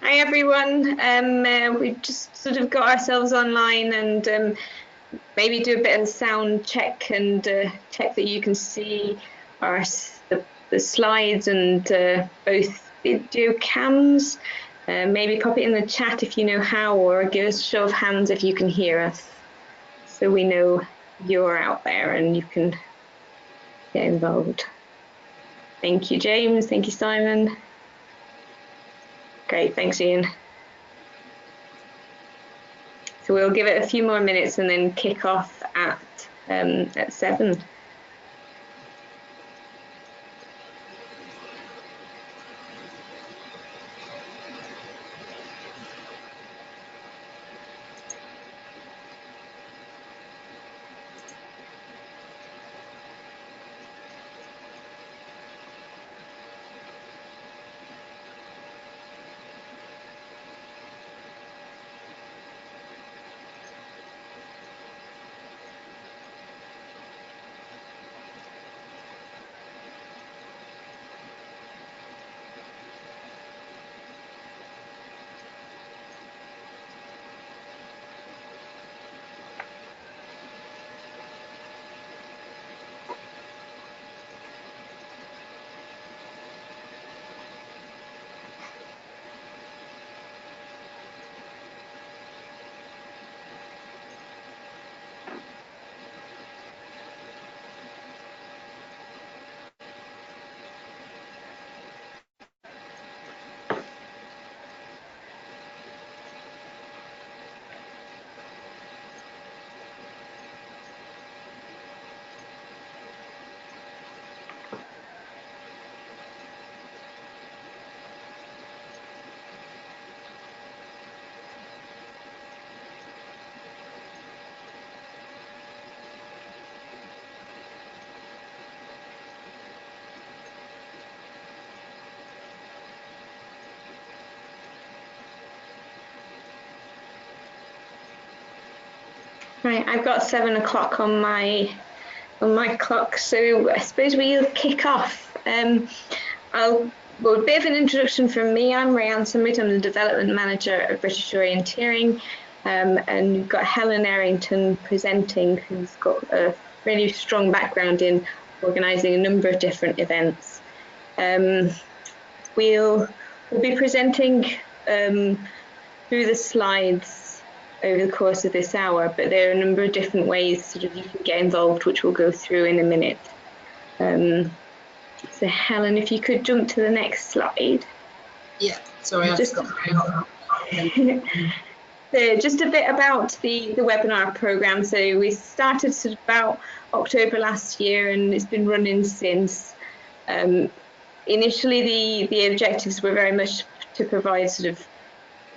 Hi everyone. We just sort of got ourselves online and maybe do a bit of sound check and check that you can see the slides and both video cams. Maybe pop it in the chat if you know how, or give us a show of hands if you can hear us, so we know you're out there and you can get involved. Thank you, James. Thank you, Simon. Great, thanks, Ian. So we'll give it a few more minutes and then kick off at 7. Right, I've got 7 o'clock on my clock, so I suppose we'll kick off. Well, a bit of an introduction from me. I'm Rayanne Summit. I'm the Development Manager at British Orienteering, and we've got Helen Errington presenting, who's got a really strong background in organising a number of different events. We'll be presenting through the slides over the course of this hour, but there are a number of different ways sort of you can get involved, which we'll go through in a minute. So Helen, if you could jump to the next slide. Yeah, sorry, I've just, so just a bit about the webinar programme. So we started sort of about October last year and it's been running since. Initially the objectives were very much to provide sort of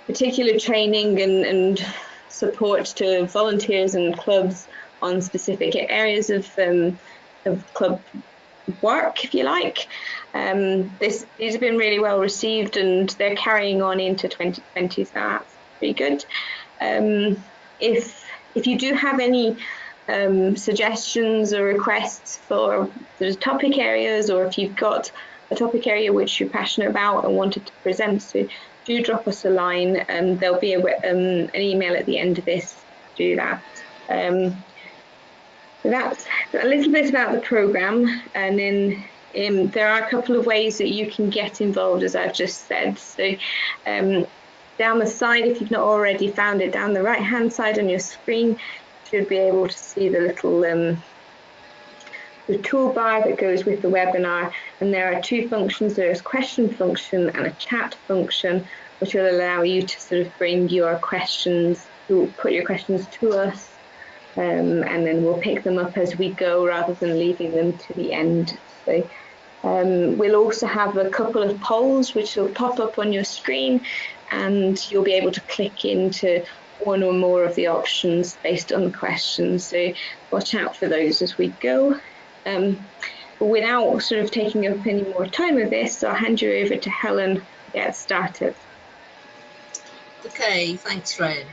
particular training and support to volunteers and clubs on specific areas of club work, if you like. These have been really well received and they're carrying on into 2020, so that's pretty good. If you do have any suggestions or requests for the topic areas, or if you've got a topic area which you're passionate about and wanted to present, so do drop us a line and there'll be an email at the end of this to do that. So that's a little bit about the programme, and then there are a couple of ways that you can get involved, as I've just said. So down the side, if you've not already found it, down the right hand side on your screen, you should be able to see the little the toolbar that goes with the webinar, and there are 2 functions. There's a question function and a chat function, which will allow you to sort of bring your questions, put your questions to us, and then we'll pick them up as we go rather than leaving them to the end. So we'll also have a couple of polls which will pop up on your screen, and you'll be able to click into one or more of the options based on the questions. So watch out for those as we go. Without sort of taking up any more time with this, I'll hand you over to Helen to get started. Okay, thanks, Rayanne.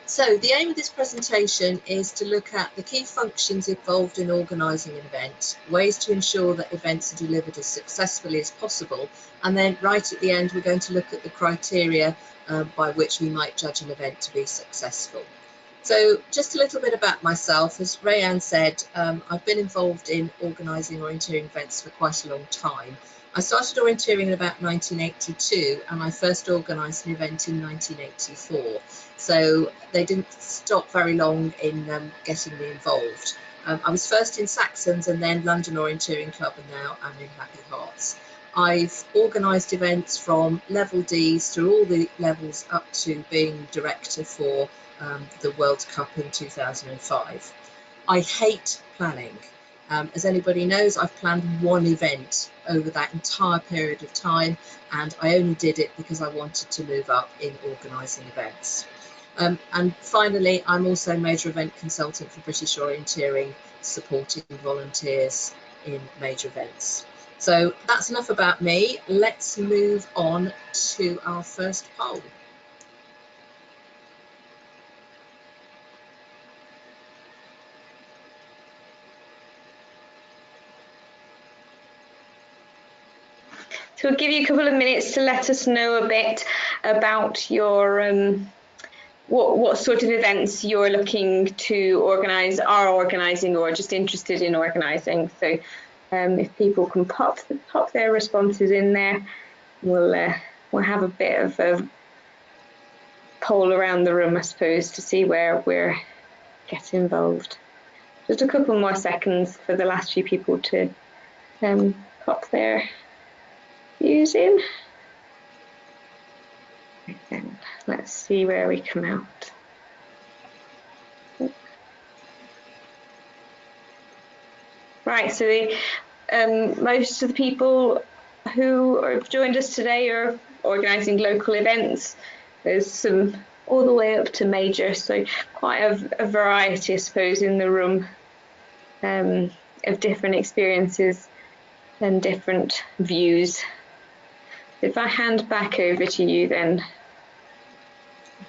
So the aim of this presentation is to look at the key functions involved in organising an event, ways to ensure that events are delivered as successfully as possible, and then right at the end we're going to look at the criteria by which we might judge an event to be successful. So just a little bit about myself. As Rayanne said, I've been involved in organising orienteering events for quite a long time. I started orienteering in about 1982 and I first organised an event in 1984. So they didn't stop very long in getting me involved. I was first in Saxons and then London Orienteering Club, and now I'm in Happy Hearts. I've organised events from level Ds through all the levels up to being director for the World Cup in 2005. I hate planning. As anybody knows, I've planned one event over that entire period of time, and I only did it because I wanted to move up in organising events. And finally, I'm also major event consultant for British Orienteering, supporting volunteers in major events. So that's enough about me. Let's move on to our first poll. So we'll give you a couple of minutes to let us know a bit about your what sort of events you're looking to organise, are organising, or just interested in organising. So if people can pop their responses in there, we'll have a bit of a poll around the room, I suppose, to see where we're getting involved. Just a couple more seconds for the last few people to pop their views in. Then let's see where we come out. Right, so most of the people who have joined us today are organising local events. There's some all the way up to major, so quite a variety, I suppose, in the room of different experiences and different views. If I hand back over to you then.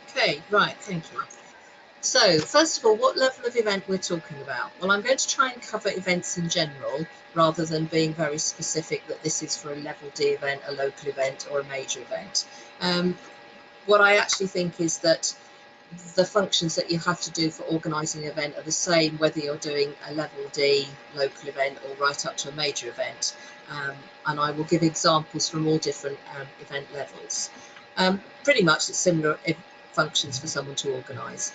Okay, right, thank you. So first of all, what level of event we're talking about? Well, I'm going to try and cover events in general rather than being very specific that this is for a level D event, a local event or a major event. What I actually think is that the functions that you have to do for organising an event are the same whether you're doing a level D local event or right up to a major event. And I will give examples from all different event levels. Pretty much it's similar functions for someone to organise.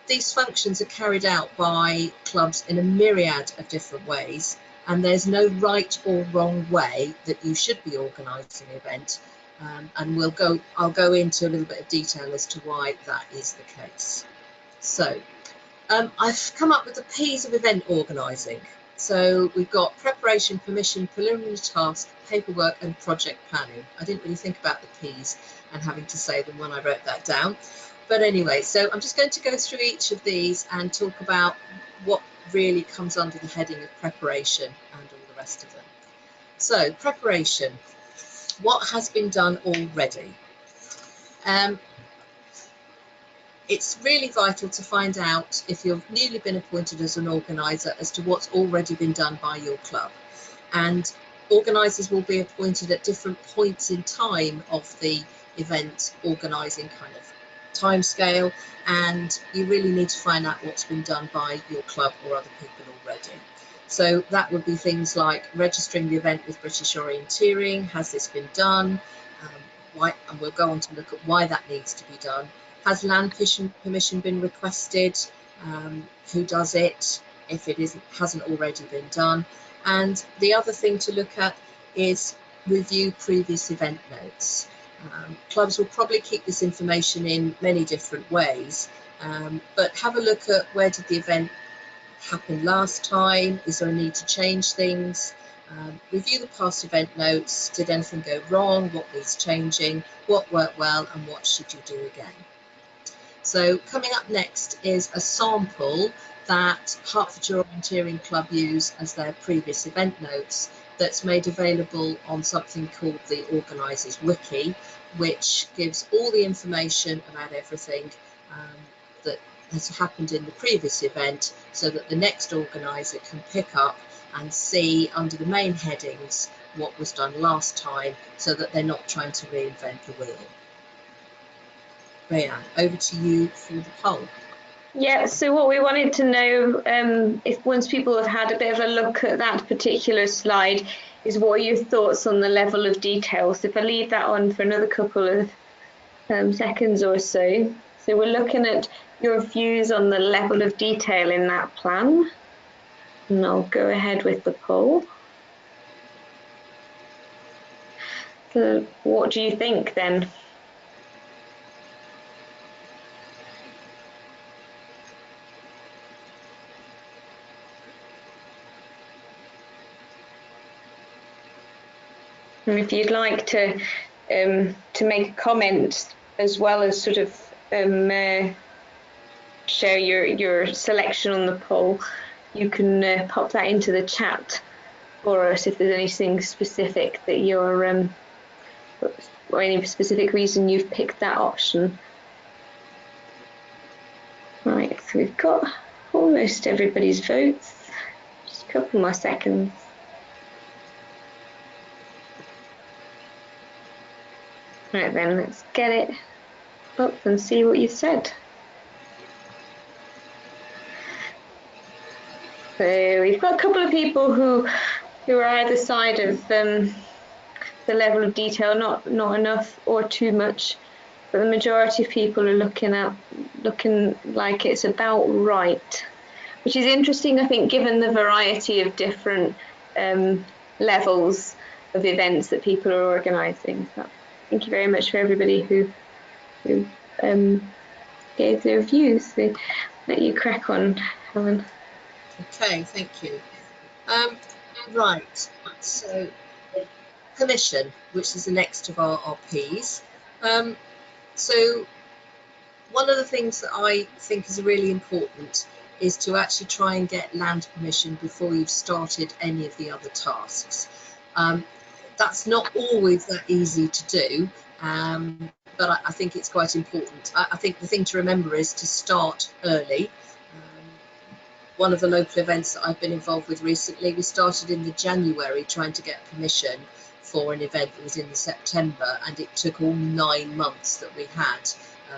These functions are carried out by clubs in a myriad of different ways, and there's no right or wrong way that you should be organising an event. And I'll go into a little bit of detail as to why that is the case. So I've come up with the P's of event organising. So we've got preparation, permission, preliminary task, paperwork and project planning. I didn't really think about the P's and having to say them when I wrote that down. But anyway, so I'm just going to go through each of these and talk about what really comes under the heading of preparation and all the rest of them. So preparation. What has been done already? It's really vital to find out if you've newly been appointed as an organiser as to what's already been done by your club. And organisers will be appointed at different points in time of the event organising kind of timescale, and you really need to find out what's been done by your club or other people already. So that would be things like registering the event with British Orienteering. Has this been done? And we'll go on to look at why that needs to be done. Has land permission been requested? Who does it if it hasn't already been done? And the other thing to look at is review previous event notes. Clubs will probably keep this information in many different ways, but have a look at where did the event happen last time? Is there a need to change things? Review the past event notes. Did anything go wrong? What needs changing? What worked well and what should you do again? So coming up next is a sample that Hertfordshire Orienteering Club use as their previous event notes that's made available on something called the Organisers Wiki, which gives all the information about everything that has happened in the previous event, so that the next organiser can pick up and see under the main headings what was done last time, so that they're not trying to reinvent the wheel. Rayanne, over to you for the poll. Yeah, so what we wanted to know, if once people have had a bit of a look at that particular slide, is what are your thoughts on the level of detail? So if I leave that on for another couple of seconds or so. So we're looking at your views on the level of detail in that plan. And I'll go ahead with the poll. So what do you think then? And if you'd like to make a comment as well as sort of share your selection on the poll, you can pop that into the chat for us if there's anything specific that you're or any specific reason you've picked that option. Right, so we've got almost everybody's votes. Just a couple more seconds. Right then, let's get it up and see what you've said. So we've got a couple of people who are either side of the level of detail, not enough or too much, but the majority of people are looking like it's about right, which is interesting, I think, given the variety of different levels of events that people are organising. So thank you very much for everybody who gave their views. So let you crack on, Helen. Okay, thank you. Right, so permission, which is the next of our P's. So one of the things that I think is really important is to actually try and get land permission before you've started any of the other tasks. That's not always that easy to do, but I think it's quite important. I think the thing to remember is to start early. One of the local events that I've been involved with recently, we started in the January trying to get permission for an event that was in the September, and it took all 9 months that we had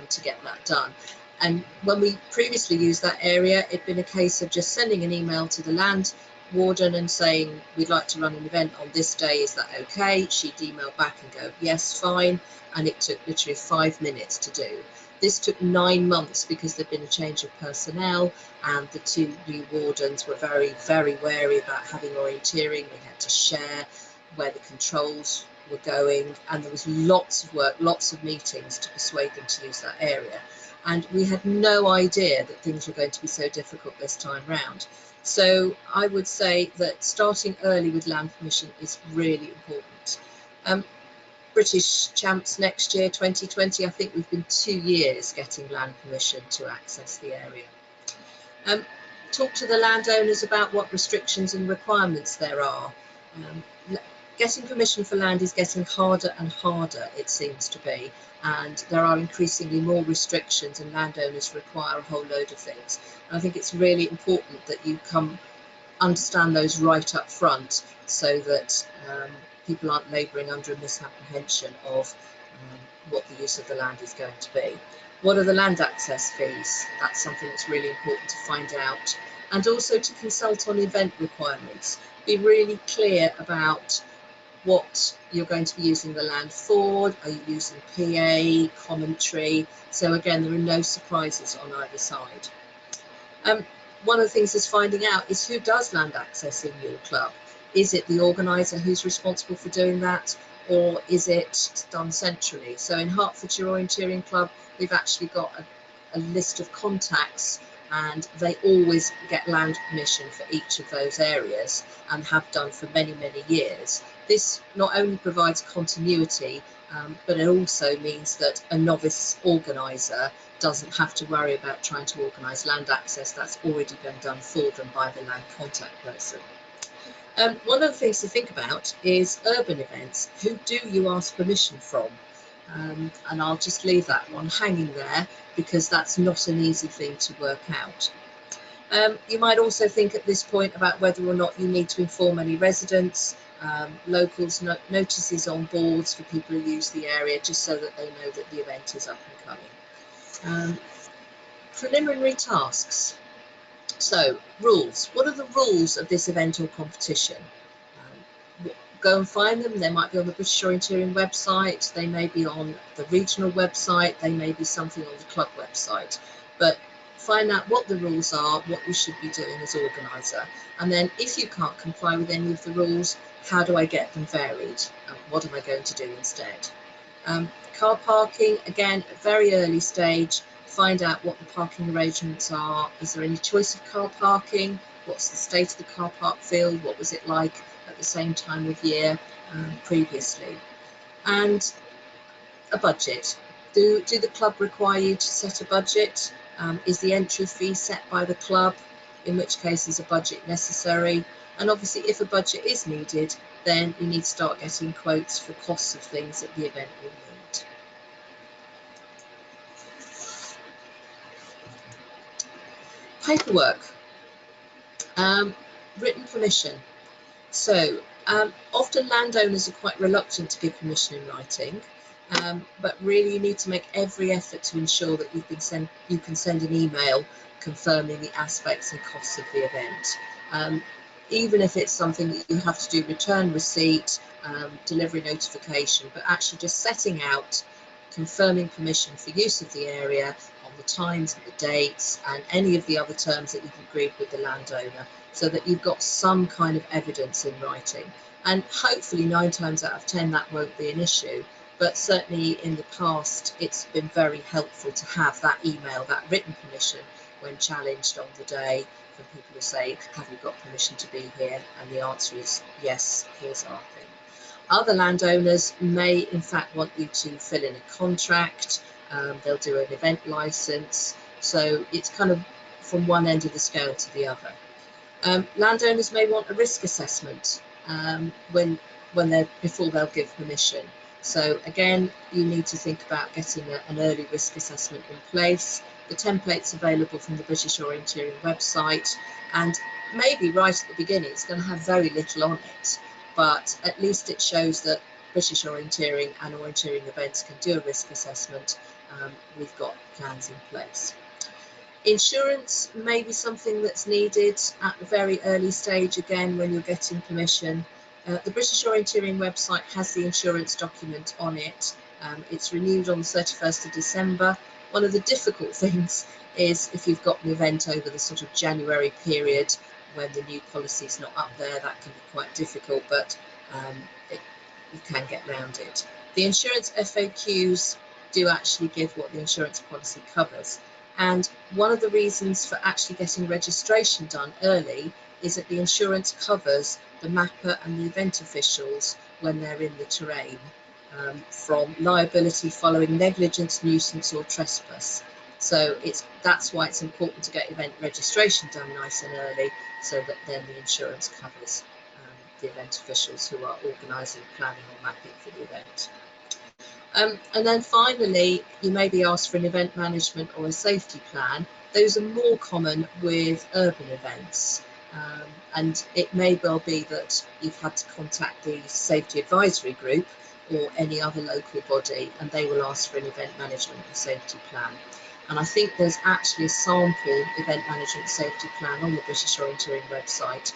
to get that done. And when we previously used that area, it'd been a case of just sending an email to the land warden and saying, we'd like to run an event on this day, is that okay? She'd email back and go, yes, fine. And it took literally 5 minutes to do. This took 9 months because there'd been a change of personnel, and the 2 new wardens were very, very wary about having orienteering. We had to share where the controls were going, and there was lots of work, lots of meetings to persuade them to use that area. And we had no idea that things were going to be so difficult this time round. So I would say that starting early with land permission is really important. British Champs next year, 2020, I think we've been 2 years getting land permission to access the area. Talk to the landowners about what restrictions and requirements there are. Getting permission for land is getting harder and harder, it seems to be, and there are increasingly more restrictions, and landowners require a whole load of things. And I think it's really important that you understand those right up front, so that people aren't labouring under a misapprehension of what the use of the land is going to be. What are the land access fees? That's something that's really important to find out. And also to consult on event requirements. Be really clear about what you're going to be using the land for. Are you using PA, commentary? So again, there are no surprises on either side. One of the things that's finding out is who does land access in your club. Is it the organiser who's responsible for doing that, or is it done centrally? So in Hertfordshire Orienteering Club, we've actually got a list of contacts, and they always get land permission for each of those areas and have done for many, many years. This not only provides continuity, but it also means that a novice organiser doesn't have to worry about trying to organise land access. That's already been done for them by the land contact person. One of the things to think about is urban events. Who do you ask permission from? And I'll just leave that one hanging there because that's not an easy thing to work out. You might also think at this point about whether or not you need to inform any residents, locals, notices on boards for people who use the area, just so that they know that the event is up and coming. Preliminary tasks. So, rules. What are the rules of this event or competition? Go and find them. They might be on the British Orienteering website, they may be on the regional website, they may be something on the club website. But find out what the rules are, what you should be doing as organiser. And then if you can't comply with any of the rules, how do I get them varied? What am I going to do instead? Car parking, again, at a very early stage, find out what the parking arrangements are. Is there any choice of car parking? What's the state of the car park field? What was it like at the same time of year previously? And a budget. Do the club require you to set a budget? Is the entry fee set by the club? In which case is a budget necessary? And obviously if a budget is needed, then you need to start getting quotes for costs of things that the event will need. Paperwork. Written permission. So often landowners are quite reluctant to give permission in writing, but really you need to make every effort to ensure that you can send an email confirming the aspects and costs of the event. Even if it's something that you have to do return receipt, delivery notification, but actually just setting out, confirming permission for use of the area on the times and the dates and any of the other terms that you've agreed with the landowner, so that you've got some kind of evidence in writing. And hopefully 9 times out of 10 that won't be an issue, but certainly in the past it's been very helpful to have that email, that written permission when challenged on the day from people who say, have you got permission to be here? And the answer is yes, here's our thing. Other landowners may in fact want you to fill in a contract, they'll do an event license, so it's kind of from one end of the scale to the other. Landowners may want a risk assessment before they'll give permission. So again, you need to think about getting an early risk assessment in place. The template's available from the British Orienteering website, and maybe right at the beginning it's going to have very little on it, but at least it shows that British Orienteering and orienteering events can do a risk assessment. We've got plans in place. Insurance may be something that's needed at the very early stage, again, when you're getting permission. The British Orienteering website has the insurance document on it. It's renewed on the 31st of December. One of the difficult things is if you've got an event over the sort of January period when the new policy is not up there, that can be quite difficult, but you can get around it. The insurance FAQs do actually give what the insurance policy covers. And one of the reasons for actually getting registration done early is that the insurance covers the mapper and the event officials when they're in the terrain from liability following negligence, nuisance or trespass. So that's why it's important to get event registration done nice and early, so that then the insurance covers the event officials who are organising, planning or mapping for the event. And then finally, you may be asked for an event management or a safety plan. Those are more common with urban events. And it may well be that you've had to contact the safety advisory group or any other local body, and they will ask for an event management and safety plan. And I think there's actually a sample event management safety plan on the British Orienteering website.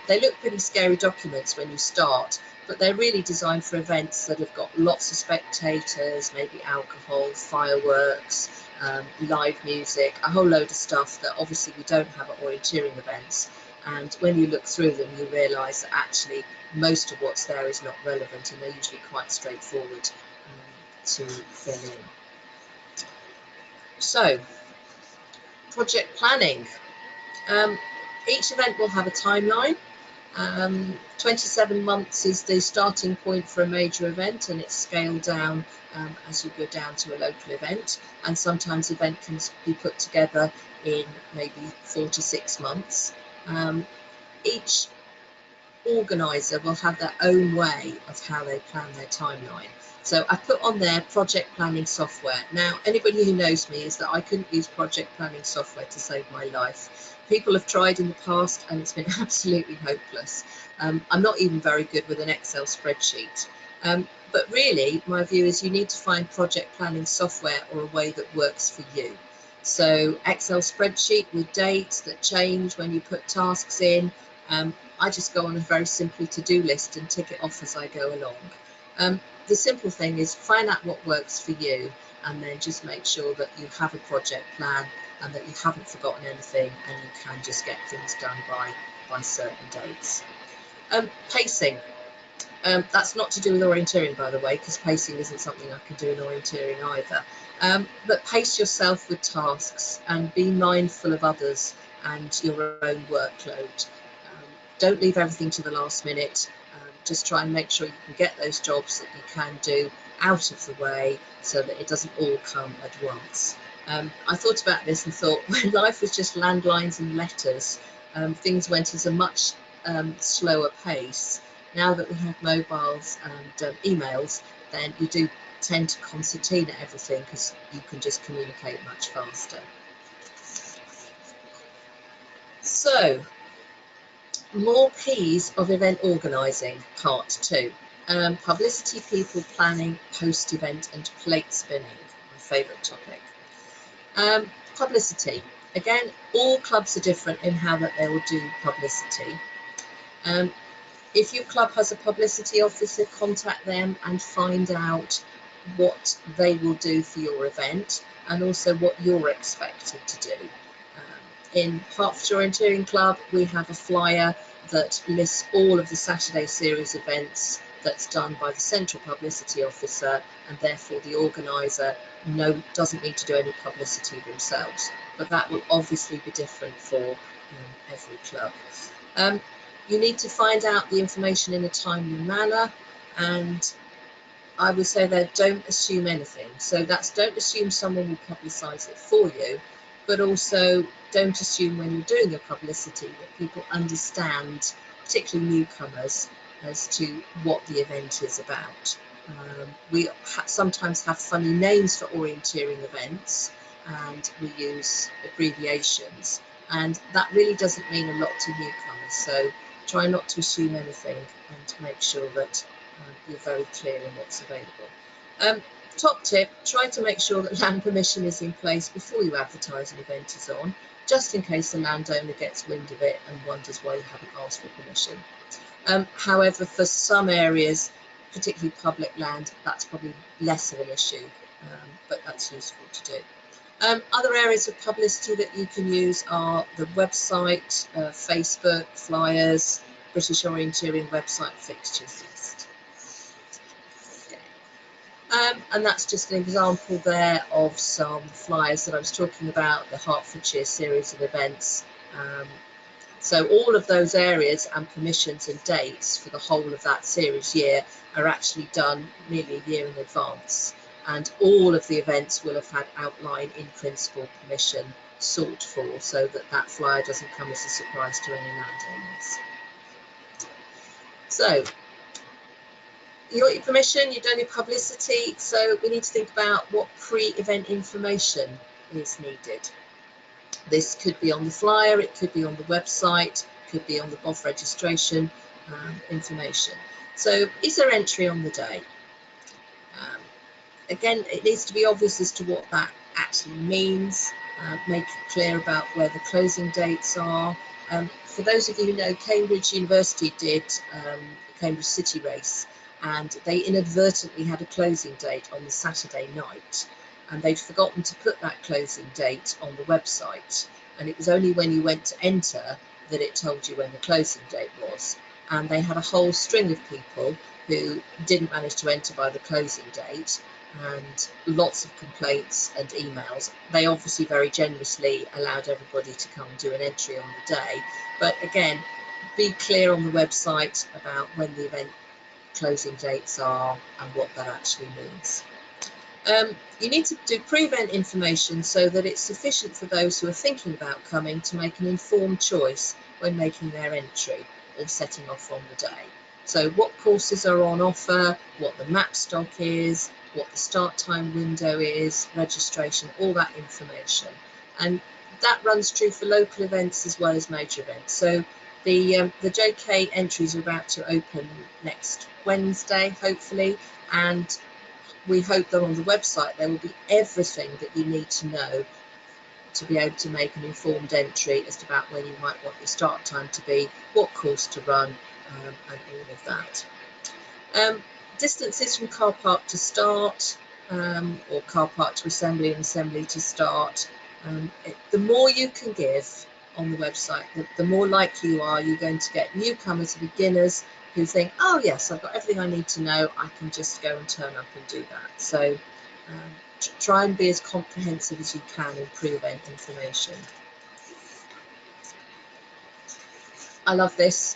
They look pretty scary documents when you start, but they're really designed for events that have got lots of spectators, maybe alcohol, fireworks, live music, a whole load of stuff that obviously we don't have at orienteering events. And when you look through them, you realise that actually most of what's there is not relevant, and they're usually quite straightforward to fill in. So, project planning. Each event will have a timeline. 27 months is the starting point for a major event, and it's scaled down as you go down to a local event, and sometimes event can be put together in maybe 4 to 6 months. Each organiser will have their own way of how they plan their timeline. So I put on there project planning software. Now, anybody who knows me is that I couldn't use project planning software to save my life. People have tried in the past and it's been absolutely hopeless. I'm not even very good with an Excel spreadsheet. But really, my view is you need to find project planning software or a way that works for you. So Excel spreadsheet with dates that change when you put tasks in. I just go on a very simple to-do list and tick it off as I go along. The simple thing is find out what works for you and then just make sure that you have a project plan and that you haven't forgotten anything and you can just get things done by certain dates. Pacing. That's not to do with orienteering, by the way, because pacing isn't something I can do in orienteering either. But pace yourself with tasks and be mindful of others and your own workload. Don't leave everything to the last minute. Just try and make sure you can get those jobs that you can do out of the way so that it doesn't all come at once. I thought about this and thought when life was just landlines and letters, things went at a much slower pace. Now that we have mobiles and emails, then you do tend to concertina everything because you can just communicate much faster. So, more P's of event organising, part 2. Publicity, people planning, post-event and plate spinning, my favourite topic. Publicity. Again, all clubs are different in how that they will do publicity. If your club has a publicity officer, contact them and find out what they will do for your event and also what you're expected to do. In Hertfordshire Orienteering Club, we have a flyer that lists all of the Saturday series events that's done by the central publicity officer, and therefore the organiser doesn't need to do any publicity themselves. But that will obviously be different for every club. You need to find out the information in a timely manner, and I would say that don't assume anything. So that's don't assume someone will publicise it for you, but also don't assume when you're doing your publicity that people understand, particularly newcomers, as to what the event is about. We sometimes have funny names for orienteering events and we use abbreviations, and that really doesn't mean a lot to newcomers. So try not to assume anything and make sure that you're very clear in what's available. Top tip, try to make sure that land permission is in place before you advertise an event is on, just in case the landowner gets wind of it and wonders why you haven't asked for permission. However, for some areas, particularly public land, that's probably less of an issue, but that's useful to do. Other areas of publicity that you can use are the website, Facebook, flyers, British Orienteering website fixtures list. And that's just an example there of some flyers that I was talking about, the Hertfordshire series of events. So all of those areas and permissions and dates for the whole of that series year are actually done nearly a year in advance. And all of the events will have had outline in principle permission sought for, so that that flyer doesn't come as a surprise to any landowners. So you got your permission, you've done your publicity, so we need to think about what pre-event information is needed. This could be on the flyer, it could be on the website, it could be on the BOF registration information. So is there entry on the day? Again, it needs to be obvious as to what that actually means. Make it clear about where the closing dates are. For those of you who know, Cambridge University did the Cambridge City Race, and they inadvertently had a closing date on the Saturday night, and they'd forgotten to put that closing date on the website, and it was only when you went to enter that it told you when the closing date was. And they had a whole string of people who didn't manage to enter by the closing date, and lots of complaints and emails. They obviously very generously allowed everybody to come and do an entry on the day, but again, be clear on the website about when the event closing dates are and what that actually means. You need to do pre-event information so that it's sufficient for those who are thinking about coming to make an informed choice when making their entry. or setting off on the day. So what courses are on offer, what the map stock is, what the start time window is, registration, all that information. And that runs true for local events as well as major events. So the JK entries are about to open next Wednesday, hopefully, and we hope that on the website there will be everything that you need to know to be able to make an informed entry as to about when you might want your start time to be, what course to run, and all of that. Distances from car park to start, or car park to assembly and assembly to start. The more you can give on the website, the more likely you are you're going to get newcomers and beginners who think, oh yes, I've got everything I need to know, I can just go and turn up and do that. So try and be as comprehensive as you can in pre-event information. I love this.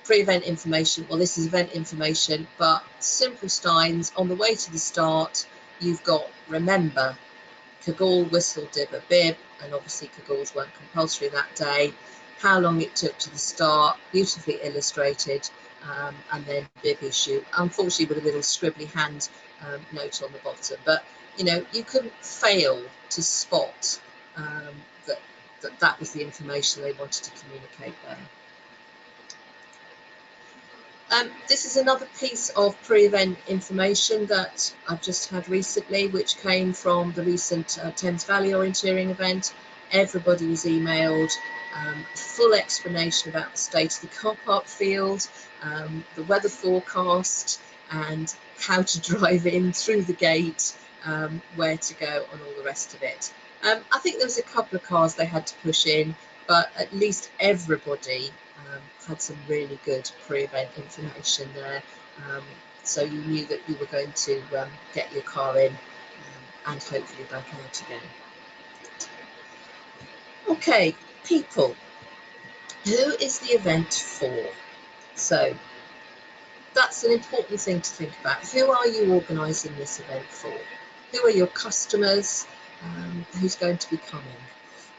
Pre-event information, well, this is event information, but simple steins. On the way to the start, you've got remember, cagoule, whistle, dibber, bib, and obviously cagoules weren't compulsory that day, how long it took to the start, beautifully illustrated, and then bib issue, unfortunately with a little scribbly hand note on the bottom. But you know, you couldn't fail to spot that was the information they wanted to communicate there. This is another piece of pre-event information that I've just had recently, which came from the recent Thames Valley Orienteering event. Everybody was emailed full explanation about the state of the car park field, the weather forecast, and how to drive in through the gate, where to go, and all the rest of it. I think there was a couple of cars they had to push in, but at least everybody had some really good pre-event information there, so you knew that you were going to get your car in and hopefully back out again. Okay, people, who is the event for? So that's an important thing to think about. Who are you organising this event for? Who are your customers? Who's going to be coming?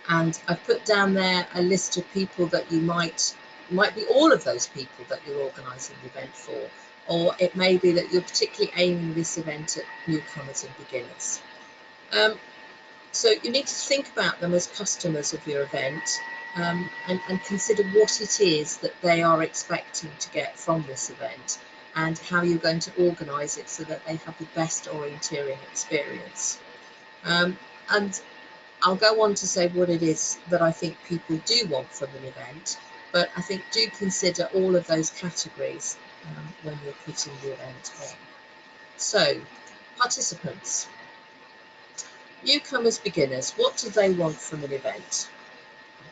And I've put down there a list of people that you might be all of those people that you're organising the event for, or it may be that you're particularly aiming this event at newcomers and beginners. So you need to think about them as customers of your event, and consider what it is that they are expecting to get from this event, and how you're going to organise it so that they have the best orienteering experience. And I'll go on to say what it is that I think people do want from an event, but I think do consider all of those categories when you're putting the event on. So, participants, newcomers, beginners, what do they want from an event?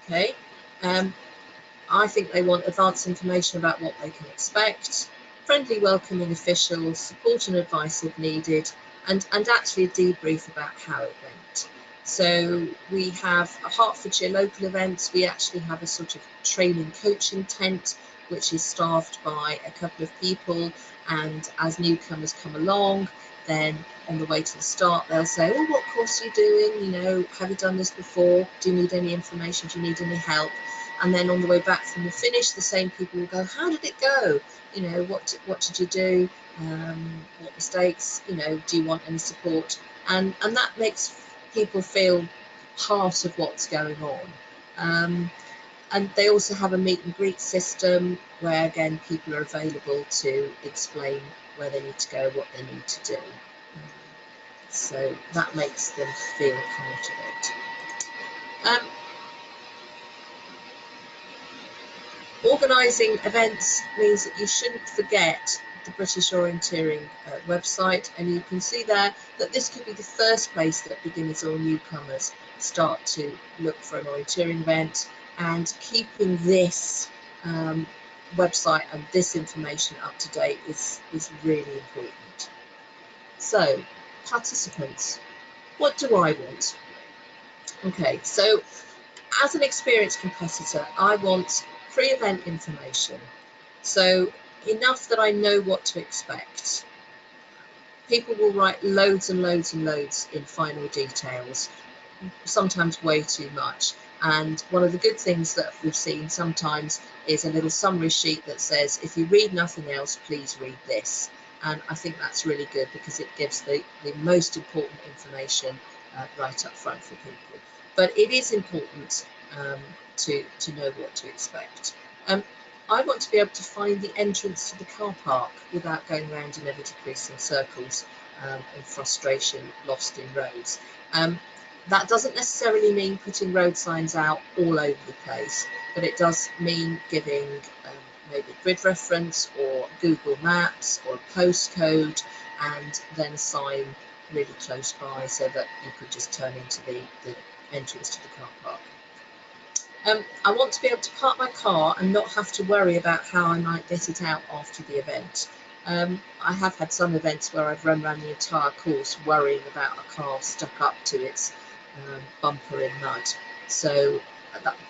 Okay, I think they want advance information about what they can expect, friendly welcoming officials, support and advice if needed, and actually a debrief about how it went. So we have a Hertfordshire local events. We actually have a sort of training coaching tent, which is staffed by a couple of people, and as newcomers come along, then on the way to the start they'll say, oh, what course are you doing, you know, have you done this before, do you need any information, do you need any help? And then on the way back from the finish, the same people will go, how did it go, you know, what did you do, what mistakes, you know, do you want any support? And that makes people feel part of what's going on. And they also have a meet and greet system where, again, people are available to explain where they need to go, what they need to do. So that makes them feel part of it. Organising events means that you shouldn't forget the British Orienteering website, and you can see there that this could be the first place that beginners or newcomers start to look for an orienteering event, and keeping this website and this information up to date is really important. So, participants, what do I want? Okay, so as an experienced competitor, I want pre-event information, so enough that I know what to expect. People will write loads and loads and loads in final details, sometimes way too much, And one of the good things that we've seen sometimes is a little summary sheet that says, if you read nothing else, please read this. And I think that's really good because it gives the most important information right up front for people. But it is important to know what to expect. I want to be able to find the entrance to the car park without going around in ever decreasing circles in frustration, lost in roads. That doesn't necessarily mean putting road signs out all over the place, but it does mean giving maybe a grid reference or Google Maps or a postcode, and then a sign really close by so that you could just turn into the entrance to the car park. I want to be able to park my car and not have to worry about how I might get it out after the event. I have had some events where I've run around the entire course worrying about a car stuck up to its bumper in mud. So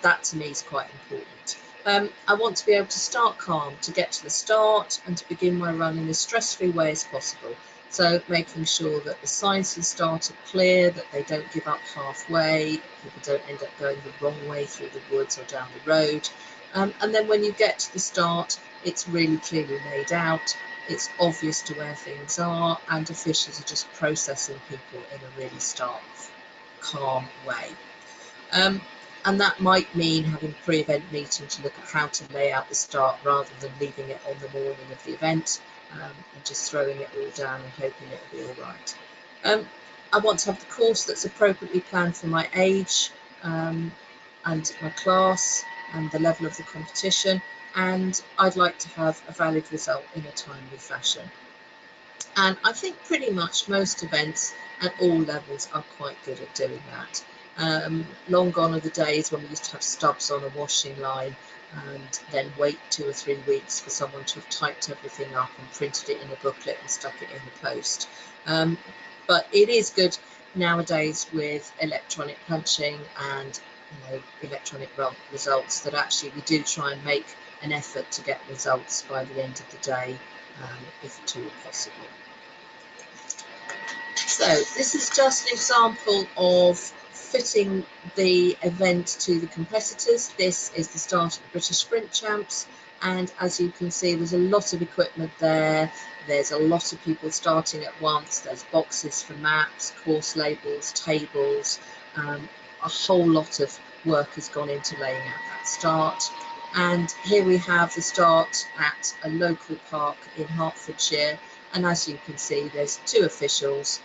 that to me is quite important. I want to be able to start calm, to get to the start and to begin my run in as stress-free way as possible. So making sure that the signs to the start are clear, that they don't give up halfway, people don't end up going the wrong way through the woods or down the road. And then when you get to the start, it's really clearly laid out, it's obvious to where things are, and officials are just processing people in a really calm way. And that might mean having a pre-event meeting to look at how to lay out the start rather than leaving it on the morning of the event and just throwing it all down and hoping it'll be all right. I want to have the course that's appropriately planned for my age and my class and the level of the competition, and I'd like to have a valid result in a timely fashion. And I think pretty much most events at all levels are quite good at doing that. Long gone are the days when we used to have stubs on a washing line and then wait 2 or 3 weeks for someone to have typed everything up and printed it in a booklet and stuck it in the post. But it is good nowadays with electronic punching and electronic results that actually we do try and make an effort to get results by the end of the day, if at all possible. So this is just an example of fitting the event to the competitors. This is the start of the British Sprint Champs, and as you can see, there's a lot of equipment there. There's a lot of people starting at once. There's boxes for maps, course labels, tables. A whole lot of work has gone into laying out that start. And here we have the start at a local park in Hertfordshire, and as you can see, there's 2 officials,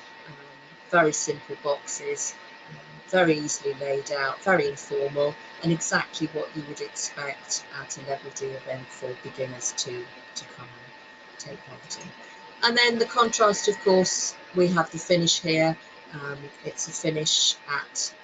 very simple boxes, very easily laid out, very informal, and exactly what you would expect at a level D event for beginners to come and take part in. And then the contrast, of course, we have the finish here. It's a finish at,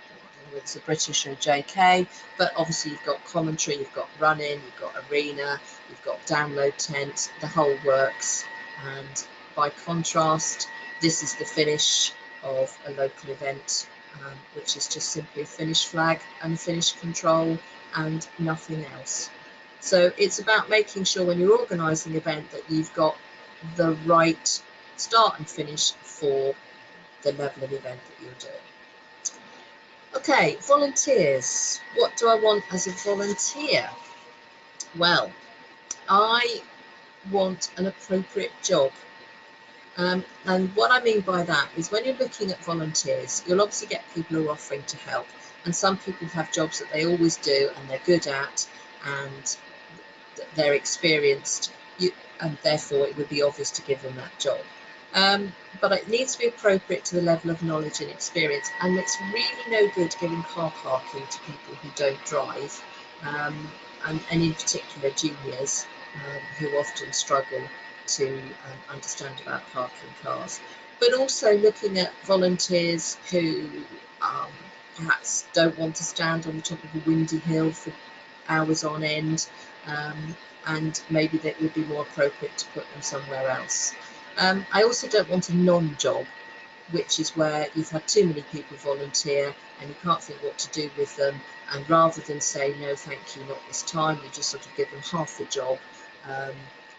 it's a British or JK, but obviously you've got commentary, you've got run-in, you've got arena, you've got download tent, the whole works. And by contrast, this is the finish of a local event, which is just simply a finish flag and finish control and nothing else. So it's about making sure when you're organising an event that you've got the right start and finish for the level of event that you're doing. Okay, volunteers. What do I want as a volunteer? Well, I want an appropriate job. And what I mean by that is when you're looking at volunteers, you'll obviously get people who are offering to help. And some people have jobs that they always do and they're good at and they're experienced, and therefore it would be obvious to give them that job. But it needs to be appropriate to the level of knowledge and experience, and it's really no good giving car parking to people who don't drive, and in particular juniors who often struggle to understand about parking cars. But also looking at volunteers who perhaps don't want to stand on the top of a windy hill for hours on end, and maybe that would be more appropriate to put them somewhere else. I also don't want a non-job, which is where you've had too many people volunteer and you can't think what to do with them, and rather than say no thank you, not this time, you just sort of give them half the job.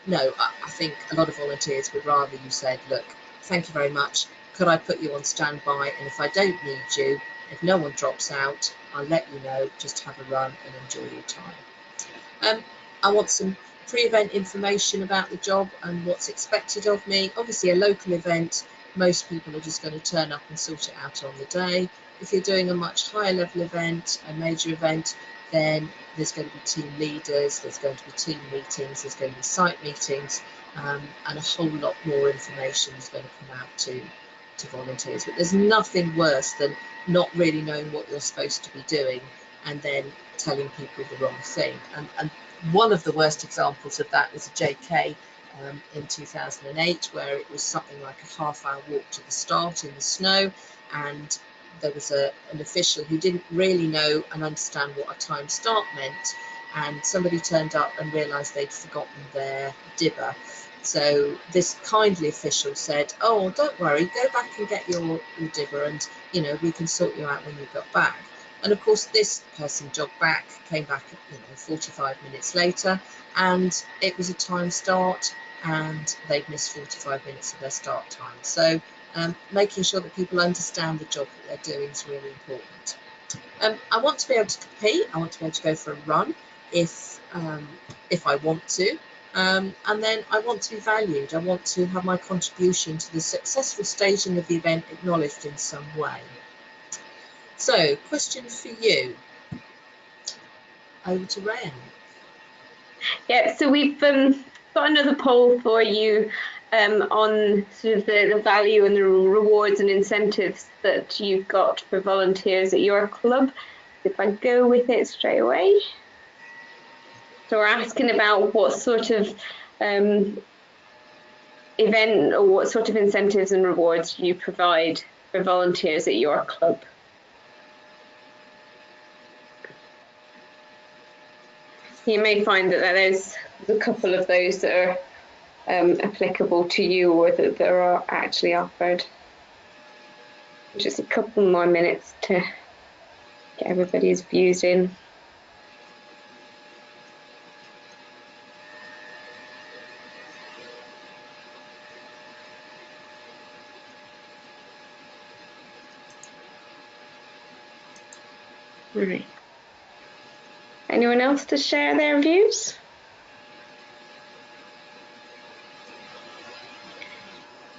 No, I think a lot of volunteers would rather you said, look, thank you very much, could I put you on standby, and if I don't need you, If no one drops out, I'll let you know. Just have a run and enjoy your time. I want some pre-event information about the job and what's expected of me. Obviously, a local event, most people are just going to turn up and sort it out on the day. If you're doing a much higher level event, a major event, then there's going to be team leaders, there's going to be team meetings, there's going to be site meetings, and a whole lot more information is going to come out to volunteers. But there's nothing worse than not really knowing what you're supposed to be doing and then telling people the wrong thing. And one of the worst examples of that was a JK in 2008, where it was something like a half-hour walk to the start in the snow, and there was an official who didn't really know and understand what a time start meant, and somebody turned up and realised they'd forgotten their dibber. So this kindly official said, "Oh, don't worry, go back and get your dibber, and we can sort you out when you got back." And of course, this person jogged back, came back 45 minutes later, and it was a time start, and they'd missed 45 minutes of their start time. So making sure that people understand the job that they're doing is really important. I want to be able to compete. I want to be able to go for a run if I want to. And then I want to be valued. I want to have my contribution to the successful staging of the event acknowledged in some way. So, question for you. Over to Ryan. Yeah, so we've got another poll for you on sort of the value and the rewards and incentives that you've got for volunteers at your club. If I go with it straight away. So we're asking about what sort of event or what sort of incentives and rewards you provide for volunteers at your club. You may find that there's a couple of those that are applicable to you or that are actually offered. Just a couple more minutes to get everybody's views in. All right. Anyone else to share their views?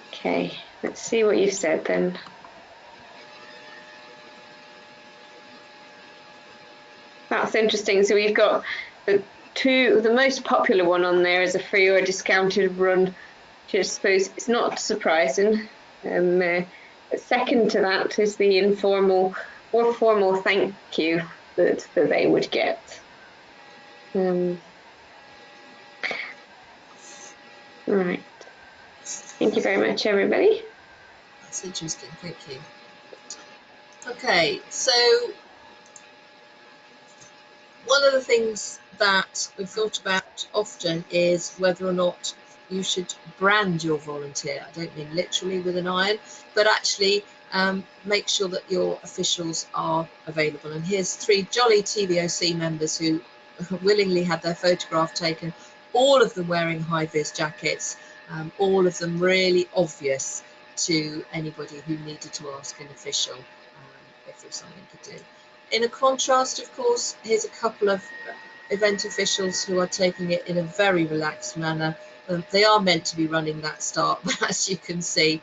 Okay, let's see what you said then. That's interesting. So we've got the most popular one on there is a free or discounted run, which I suppose is not surprising. Second to that is the informal or formal thank you that they would get. Right. Thank you very much, everybody. That's interesting. Thank you. Okay, so one of the things that we've thought about often is whether or not you should brand your volunteer. I don't mean literally with an iron, but actually make sure that your officials are available. And here's 3 jolly TVOC members who willingly had their photograph taken, all of them wearing high-vis jackets, all of them really obvious to anybody who needed to ask an official if there was something to do. In a contrast, of course, here's a couple of event officials who are taking it in a very relaxed manner. They are meant to be running that start, but as you can see,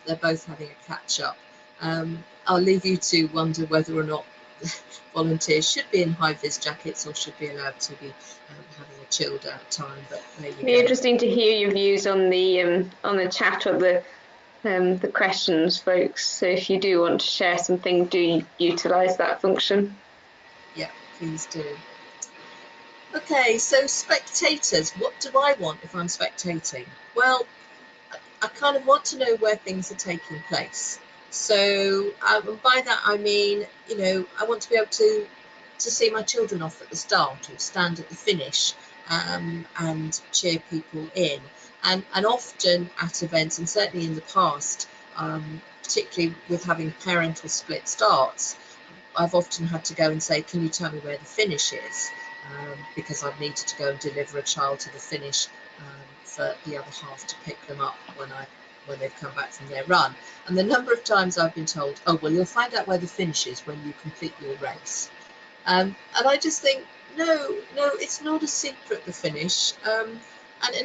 they're both having a catch-up. I'll leave you to wonder whether or not volunteers should be in high-vis jackets or should be allowed to be having a chilled-out time. But there you go. It'd be interesting to hear your views on the chat or the questions, folks. So if you do want to share something, do utilise that function. Yeah, please do. Okay, so spectators, what do I want if I'm spectating? Well, I kind of want to know where things are taking place. So by that I mean, I want to be able to see my children off at the start or stand at the finish and cheer people in. And often at events, and certainly in the past, particularly with having parental split starts, I've often had to go and say, can you tell me where the finish is? Because I've needed to go and deliver a child to the finish for the other half to pick them up when I when they've come back from their run. And the number of times I've been told, oh, well, you'll find out where the finish is when you complete your race. And I just think, no, it's not a secret, the finish. And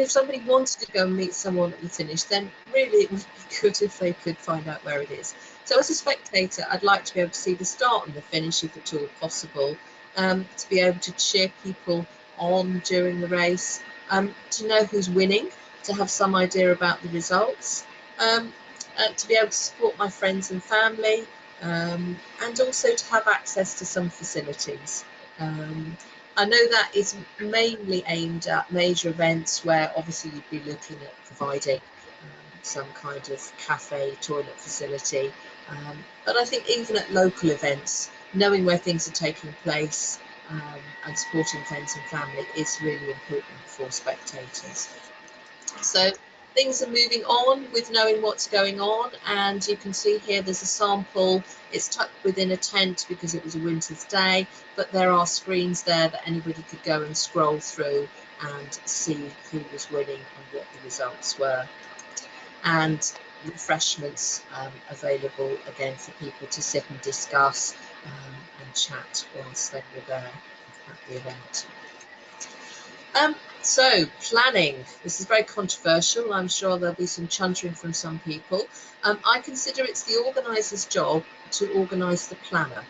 if somebody wanted to go and meet someone at the finish, then really it would be good if they could find out where it is. So as a spectator, I'd like to be able to see the start and the finish, if at all possible, to be able to cheer people on during the race, to know who's winning, to have some idea about the results, to be able to support my friends and family, and also to have access to some facilities. I know that is mainly aimed at major events where obviously you'd be looking at providing some kind of cafe, toilet facility, but I think even at local events, knowing where things are taking place and supporting friends and family is really important for spectators. So things are moving on with knowing what's going on, and you can see here there's a sample. It's tucked within a tent because it was a winter's day, but there are screens there that anybody could go and scroll through and see who was winning and what the results were. And refreshments available again for people to sit and discuss and chat whilst they were there at the event. So planning, this is very controversial. I'm sure there'll be some chuntering from some people. I consider it's the organiser's job to organise the planner.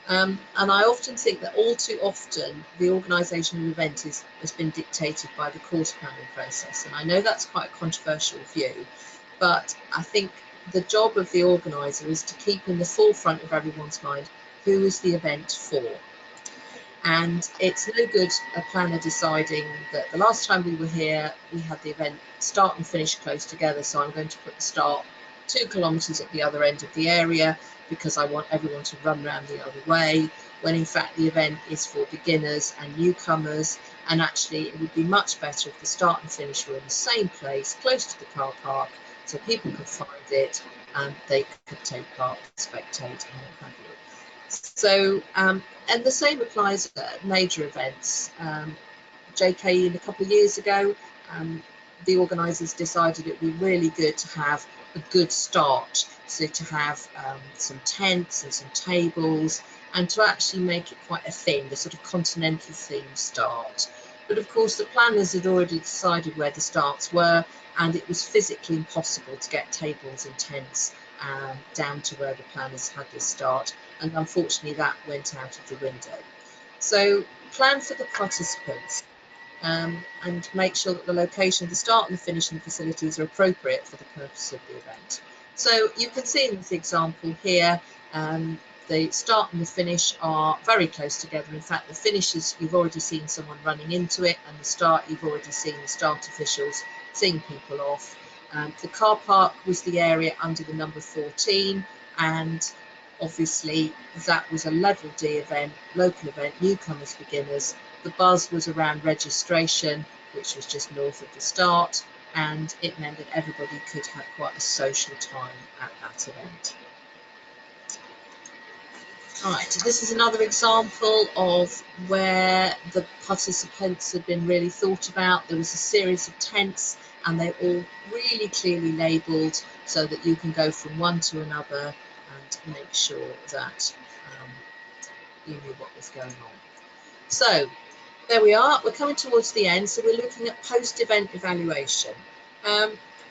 And I often think that all too often the organisation of an event has been dictated by the course planning process. And I know that's quite a controversial view, but I think the job of the organiser is to keep in the forefront of everyone's mind who is the event for. And it's no good a planner deciding that the last time we were here, we had the event start and finish close together, so I'm going to put the start 2 kilometres at the other end of the area because I want everyone to run around the other way, when in fact the event is for beginners and newcomers, and actually it would be much better if the start and finish were in the same place, close to the car park, so people could find it and they could take part, spectate and what have you. So, and the same applies at major events. JKE a couple of years ago, the organisers decided it would be really good to have a good start, so to have some tents and some tables, and to actually make it quite a thing, the sort of continental theme start. But of course the planners had already decided where the starts were, and it was physically impossible to get tables and tents down to where the planners had this start, and unfortunately that went out of the window. So plan for the participants and make sure that the location of the start and the finish and the facilities are appropriate for the purpose of the event. So you can see in this example here, the start and the finish are very close together. In fact, the finishes, you've already seen someone running into it, and the start, you've already seen the start officials seeing people off. The car park was the area under the number 14, and obviously that was a level D event, local event, newcomers, beginners. The buzz was around registration, which was just north of the start, and it meant that everybody could have quite a social time at that event. Right, this is another example of where the participants had been really thought about. There was a series of tents, and they're all really clearly labelled so that you can go from one to another and make sure that you knew what was going on. So there we are, we're coming towards the end, so we're looking at post-event evaluation.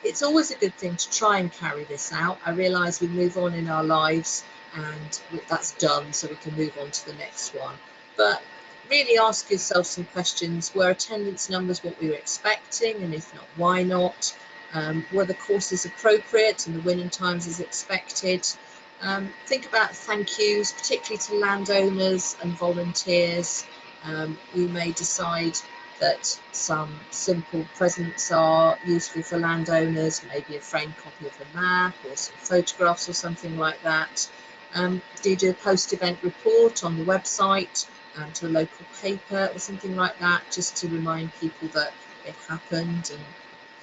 It's always a good thing to try and carry this out. I realise we move on in our lives and that's done, so we can move on to the next one. But really ask yourself some questions. Were attendance numbers what we were expecting, and if not, why not? Were the courses appropriate and the winning times as expected? Think about thank yous, particularly to landowners and volunteers. You may decide that some simple presents are useful for landowners, maybe a framed copy of the map or some photographs or something like that. Do you do a post-event report on the website to a local paper or something like that, just to remind people that it happened and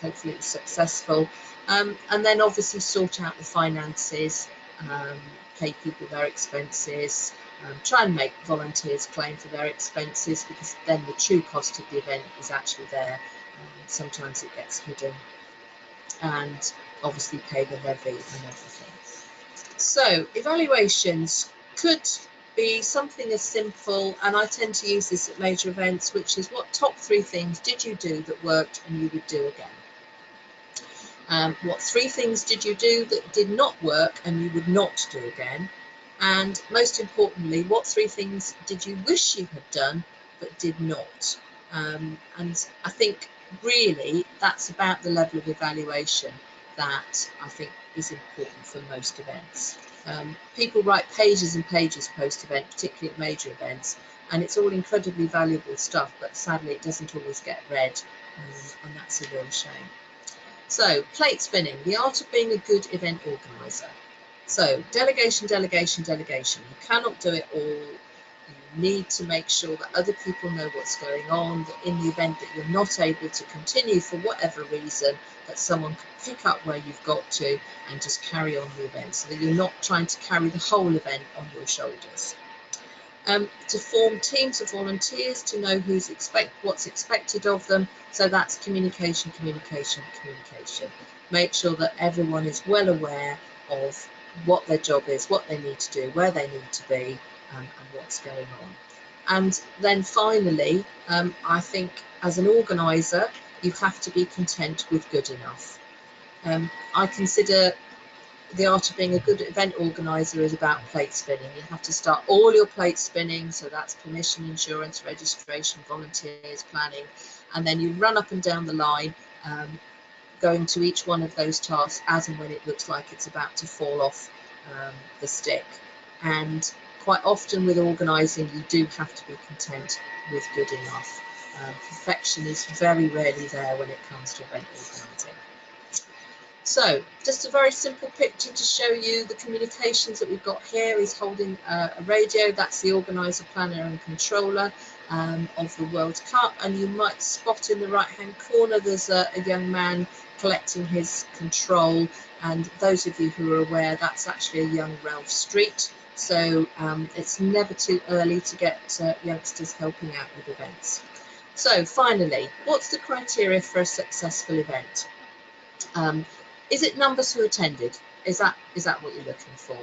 hopefully it was successful? And then obviously sort out the finances, pay people their expenses, try and make volunteers claim for their expenses, because then the true cost of the event is actually there. Sometimes it gets hidden. And obviously pay the levy and everything. So evaluations could be something as simple, and I tend to use this at major events, which is what top 3 things did you do that worked and you would do again? What 3 things did you do that did not work and you would not do again? And most importantly, what 3 things did you wish you had done but did not? And I think really that's about the level of evaluation that I think is important for most events. People write pages and pages post-event, particularly at major events, and it's all incredibly valuable stuff, but sadly it doesn't always get read, and that's a real shame. So, plate spinning, the art of being a good event organiser. So, delegation, delegation, delegation. You cannot do it all. You need to make sure that other people know what's going on, that in the event that you're not able to continue for whatever reason, that someone can pick up where you've got to and just carry on the event, so that you're not trying to carry the whole event on your shoulders. To form teams of volunteers, to know what's expected of them. So that's communication, communication, communication. Make sure that everyone is well aware of what their job is, what they need to do, where they need to be, and what's going on. And then finally, I think as an organiser, you have to be content with good enough. I consider the art of being a good event organiser is about plate spinning. You have to start all your plate spinning, so that's permission, insurance, registration, volunteers, planning, and then you run up and down the line, going to each one of those tasks as and when it looks like it's about to fall off the stick. And quite often with organising, you do have to be content with good enough. Perfection is very rarely there when it comes to event organising. So just a very simple picture to show you the communications that we've got here. Is holding a radio. That's the organiser, planner and controller of the World Cup, and you might spot in the right hand corner there's a young man collecting his control, and those of you who are aware, that's actually a young Ralph Street. So it's never too early to get youngsters helping out with events. So finally, what's the criteria for a successful event? Is it numbers who attended? Is that what you're looking for?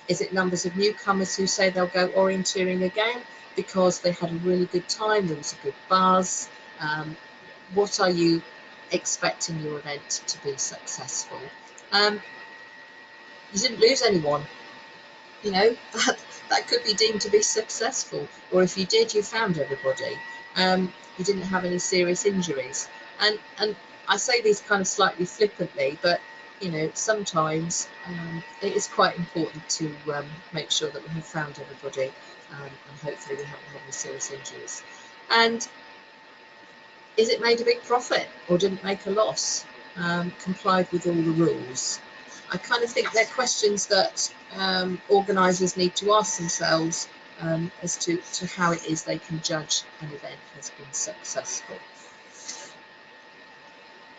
Is it numbers of newcomers who say they'll go orienteering again because they had a really good time, there was a good buzz? What are you expecting your event to be successful? You didn't lose anyone. You know, that could be deemed to be successful. Or if you did, you found everybody. You didn't have any serious injuries. And I say these kind of slightly flippantly, but you know, sometimes it is quite important to make sure that we have found everybody, and hopefully we haven't had any serious injuries. And is it made a big profit or didn't make a loss? Complied with all the rules? I kind of think they're questions that organisers need to ask themselves as to how it is they can judge an event has been successful.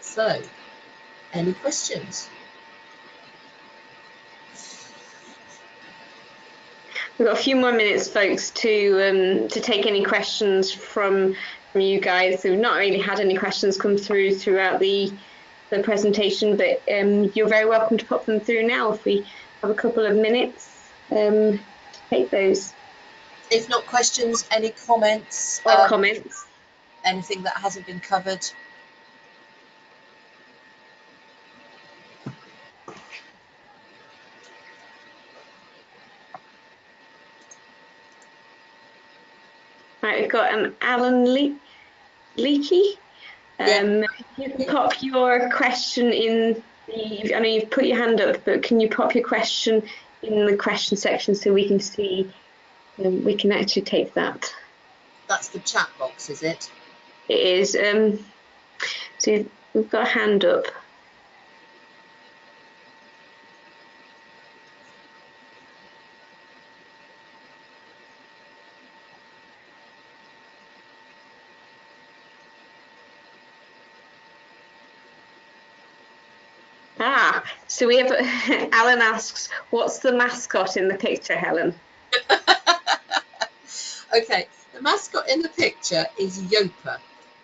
So, any questions? We've got a few more minutes, folks, to take any questions from you guys. We've not really had any questions come through throughout the presentation, but you're very welcome to pop them through now if we have a couple of minutes to take those. If not questions, any comments? Or comments. Anything that hasn't been covered? Right, we've got Alan Leakey. You can pop your question in I know you've put your hand up, but can you pop your question in the question section so we can see, we can actually take that. That's the chat box, is it? It is. So we've got a hand up. So we have, Alan asks, what's the mascot in the picture, Helen? Okay, the mascot in the picture is YOPA,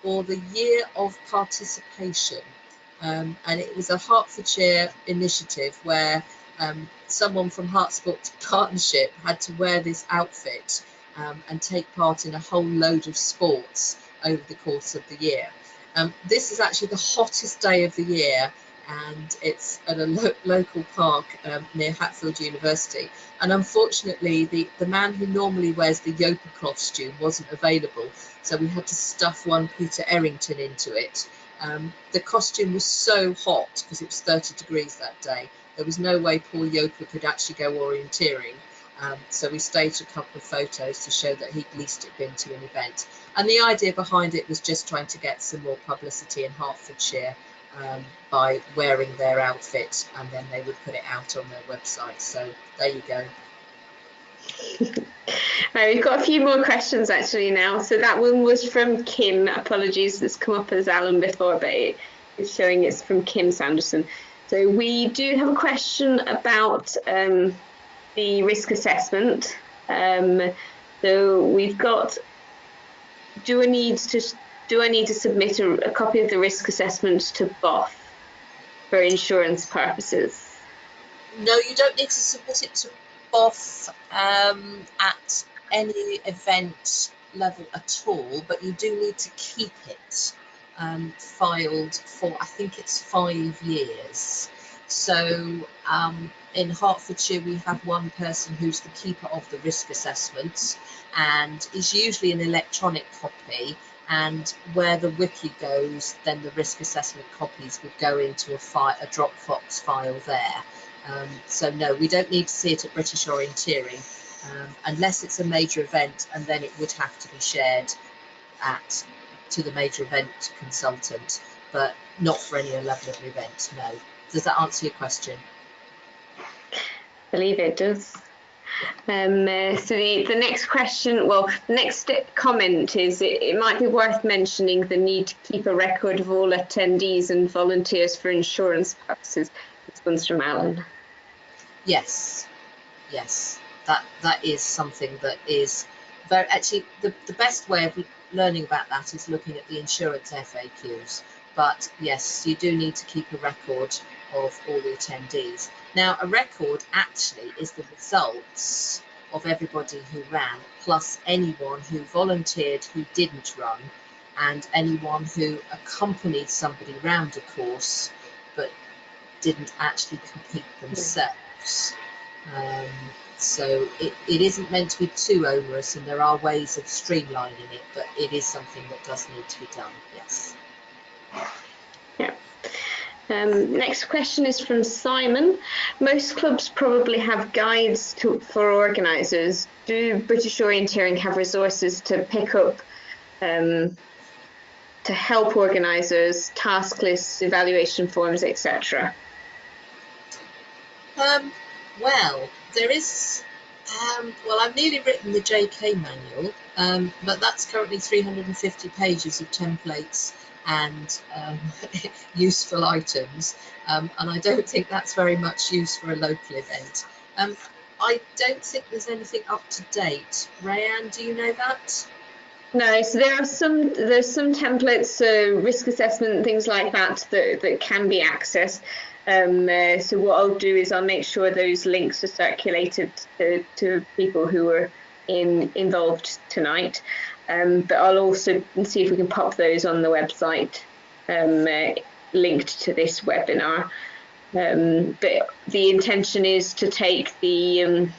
or the Year of Participation. and it was a Hertfordshire initiative where someone from Heart Sports Partnership had to wear this outfit and take part in a whole load of sports over the course of the year. This is actually the hottest day of the year, and it's at a local park near Hatfield University. And unfortunately, the man who normally wears the yoga costume wasn't available, so we had to stuff one Peter Errington into it. The costume was so hot because it was 30 degrees that day. There was no way poor Yopa could actually go orienteering. So we staged a couple of photos to show that he'd at least been to an event. And the idea behind it was just trying to get some more publicity in Hertfordshire by wearing their outfit, and then they would put it out on their website. So there you go. We've got a few more questions actually now. So that one was from Kim. Apologies, it's come up as Alan before, but it's showing it's from Kim Sanderson. So we do have a question about the risk assessment. So we've got, do I need to submit a copy of the risk assessment to BOF for insurance purposes? No, you don't need to submit it to BOF at any event level at all, but you do need to keep it filed for, I think it's 5 years. So in Hertfordshire we have one person who's the keeper of the risk assessments, and it's usually an electronic copy, and where the wiki goes, then the risk assessment copies would go into a Dropbox file there. So no, we don't need to see it at British Orienteering unless it's a major event, and then it would have to be shared to the major event consultant, but not for any level of event, no. Does that answer your question? I believe it does. So the next question, well, the next comment is it might be worth mentioning the need to keep a record of all attendees and volunteers for insurance purposes. This one's from Alan. Yes, that is something that is very, actually the best way of learning about that is looking at the insurance FAQs. But yes, you do need to keep a record of all the attendees. Now, a record actually is the results of everybody who ran, plus anyone who volunteered who didn't run, and anyone who accompanied somebody round a course but didn't actually compete themselves. So it isn't meant to be too onerous, and there are ways of streamlining it, but it is something that does need to be done, yes. Yeah. Next question is from Simon. Most clubs probably have guides for organisers. Do British Orienteering have resources to pick up to help organisers, task lists, evaluation forms, etc.? Well, there is, well, I've nearly written the JK manual, but that's currently 350 pages of templates and useful items, and I don't think that's very much use for a local event. I don't think there's anything up to date. Rayanne, do you know that? No, so there's some templates, risk assessment, things like that can be accessed. So what I'll do is I'll make sure those links are circulated to people who are involved tonight. But I'll also see if we can pop those on the website linked to this webinar. But the intention is to take the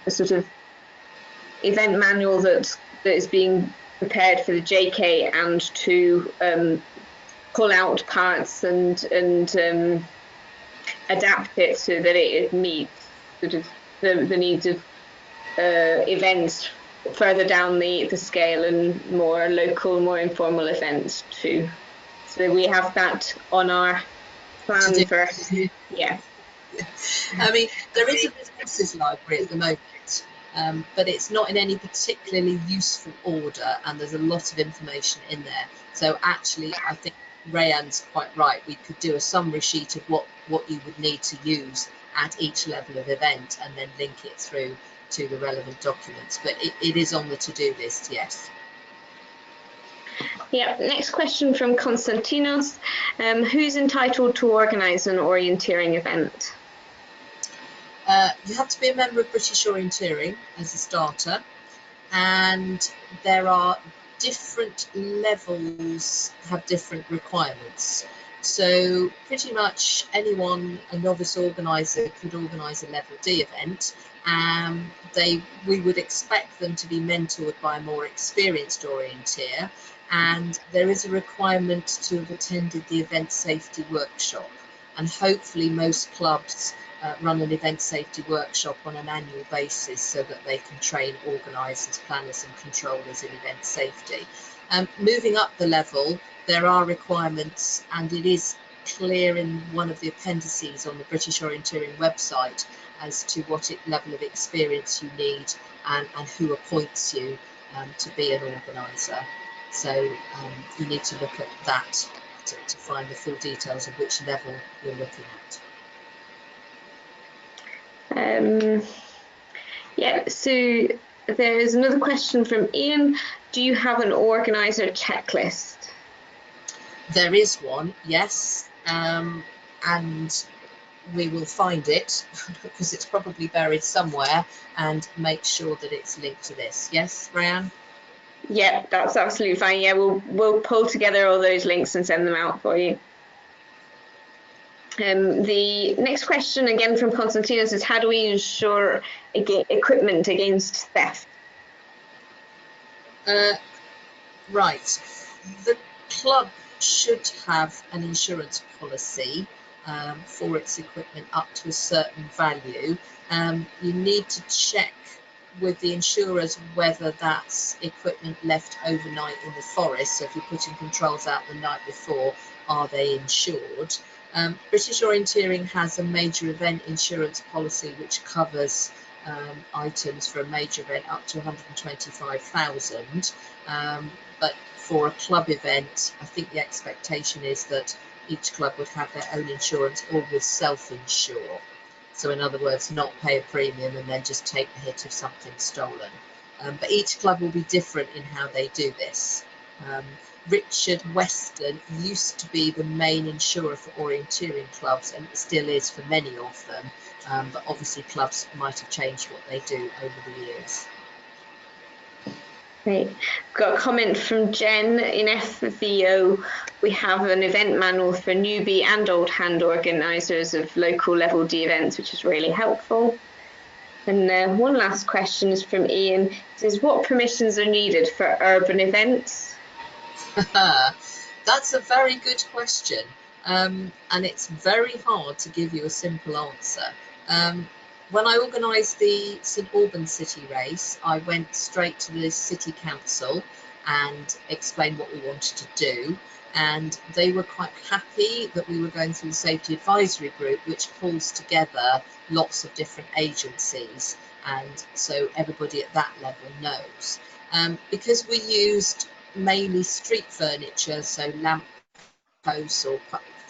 sort of event manual that is being prepared for the JK and to pull out parts and adapt it so that it meets sort of the needs of events further down the scale and more local, more informal events too. So we have that on our plan for, yeah. I mean, there is a resources library at the moment, but it's not in any particularly useful order, and there's a lot of information in there. So actually, I think Rayanne's quite right. We could do a summary sheet of what you would need to use at each level of event, and then link it through to the relevant documents. But it is on the to-do list, yes. Yeah, next question from Konstantinos. Who's entitled to organise an orienteering event? You have to be a member of British Orienteering as a starter, and there are different levels, have different requirements. So pretty much anyone, a novice organiser, could organise a level D event. We would expect them to be mentored by a more experienced orienteer, and there is a requirement to have attended the event safety workshop, and hopefully most clubs run an event safety workshop on an annual basis so that they can train organisers, planners and controllers in event safety. Moving up the level, there are requirements, and it is clear in one of the appendices on the British Orienteering website as to what level of experience you need and who appoints you to be an organiser. So you need to look at that to find the full details of which level you're looking at. Yeah, so there's another question from Ian. Do you have an organiser checklist? There is one, yes, and we will find it because it's probably buried somewhere, and make sure that it's linked to this. Yes, Ryan? Yeah, that's absolutely fine. Yeah, we'll pull together all those links and send them out for you. The next question, again from Konstantinos, is how do we ensure equipment against theft? Right. The club should have an insurance policy for its equipment up to a certain value. You need to check with the insurers whether that's equipment left overnight in the forest. So if you're putting controls out the night before, are they insured? British Orienteering has a major event insurance policy which covers items for a major event up to 125,000. But for a club event, I think the expectation is that each club would have their own insurance or would self-insure. So in other words, not pay a premium and then just take the hit of something stolen. But each club will be different in how they do this. Richard Weston used to be the main insurer for orienteering clubs, and it still is for many of them. But obviously clubs might have changed what they do over the years. Great. Got a comment from Jen. In FVO, we have an event manual for newbie and old hand organisers of local level D events, which is really helpful. And one last question is from Ian. It says, what permissions are needed for urban events? That's a very good question, and it's very hard to give you a simple answer. When I organised the St Albans City race, I went straight to the City Council and explained what we wanted to do, and they were quite happy that we were going through the Safety Advisory Group, which pulls together lots of different agencies, and so everybody at that level knows. Because we used mainly street furniture, so lamp posts or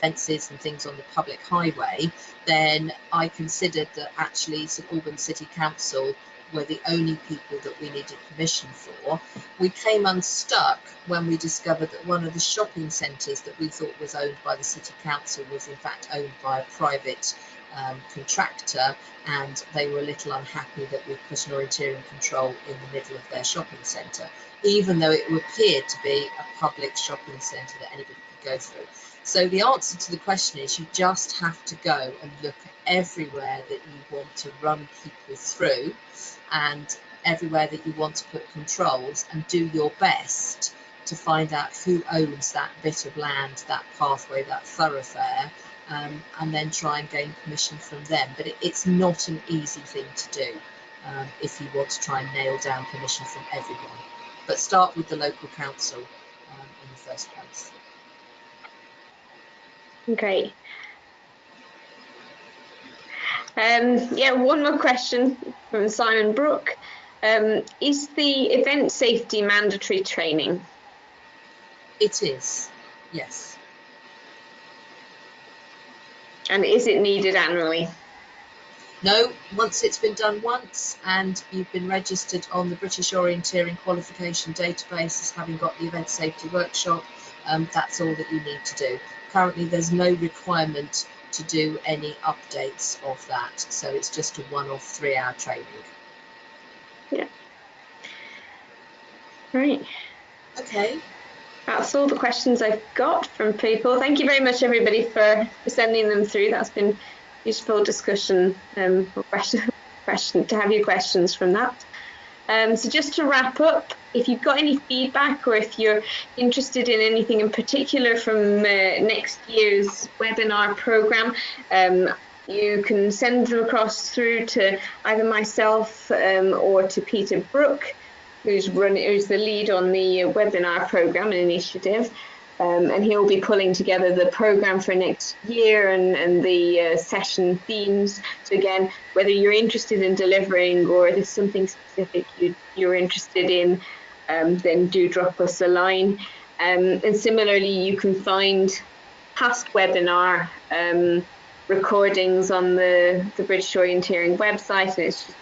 fences and things on the public highway, then I considered that actually St Albans City Council were the only people that we needed permission for. We came unstuck when we discovered that one of the shopping centres that we thought was owned by the City Council was in fact owned by a private contractor, and they were a little unhappy that we put an orienteering control in the middle of their shopping centre, even though it appeared to be a public shopping centre that anybody could go through. So the answer to the question is you just have to go and look at everywhere that you want to run people through and everywhere that you want to put controls, and do your best to find out who owns that bit of land, that pathway, that thoroughfare, and then try and gain permission from them. But it's not an easy thing to do if you want to try and nail down permission from everyone. But start with the local council in the first place. Great. Yeah, one more question from Simon Brooke. Is the event safety mandatory training? It is, yes. And is it needed annually? No, once it's been done once and you've been registered on the British Orienteering Qualification Database as having got the Event Safety Workshop, that's all that you need to do. Currently there's no requirement to do any updates of that, so it's just a one-off 3-hour training. Yeah. Right. Okay. That's all the questions I've got from people. Thank you very much, everybody, for sending them through. That's been useful discussion, to have your questions from that. So just to wrap up, if you've got any feedback or if you're interested in anything in particular from next year's webinar programme, you can send them across through to either myself or to Peter Brook, who's the lead on the webinar programme and initiative. And he'll be pulling together the programme for next year and the session themes. So again, whether you're interested in delivering or there's something specific you're interested in, then do drop us a line. And similarly, you can find past webinar recordings on the British Orienteering website, and it's just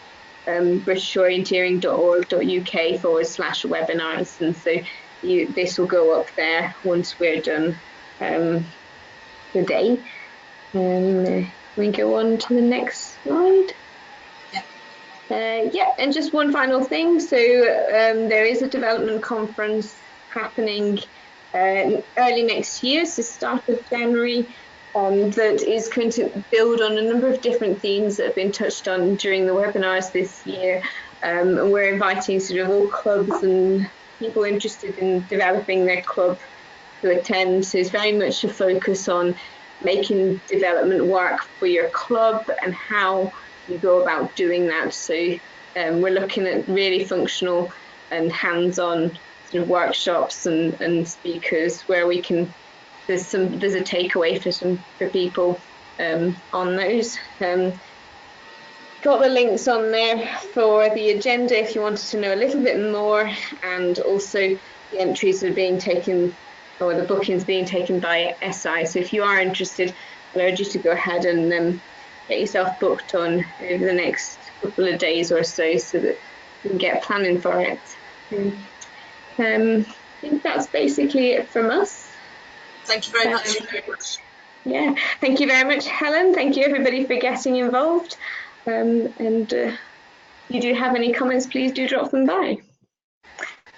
britishorienteering.org.uk/webinars, and so this will go up there once we're done today. We go on to the next slide. Yeah, and just one final thing. So there is a development conference happening early next year, so start of January, that is going to build on a number of different themes that have been touched on during the webinars this year. And we're inviting sort of all clubs and people interested in developing their club to attend. So it's very much a focus on making development work for your club and how you go about doing that. So we're looking at really functional and hands-on sort of workshops and speakers where we can, there's a takeaway for people on those. Got the links on there for the agenda if you wanted to know a little bit more, and also the entries are being taken, or the bookings being taken by SI. So if you are interested, I urge you to go ahead and get yourself booked on over the next couple of days or so that you can get planning for it. I think that's basically it from us. Thank you very much. Yeah, thank you very much, Helen. Thank you, everybody, for getting involved. And if you do have any comments, please do drop them by.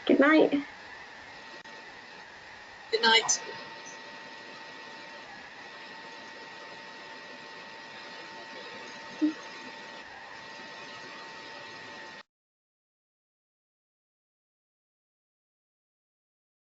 Good night. Good night.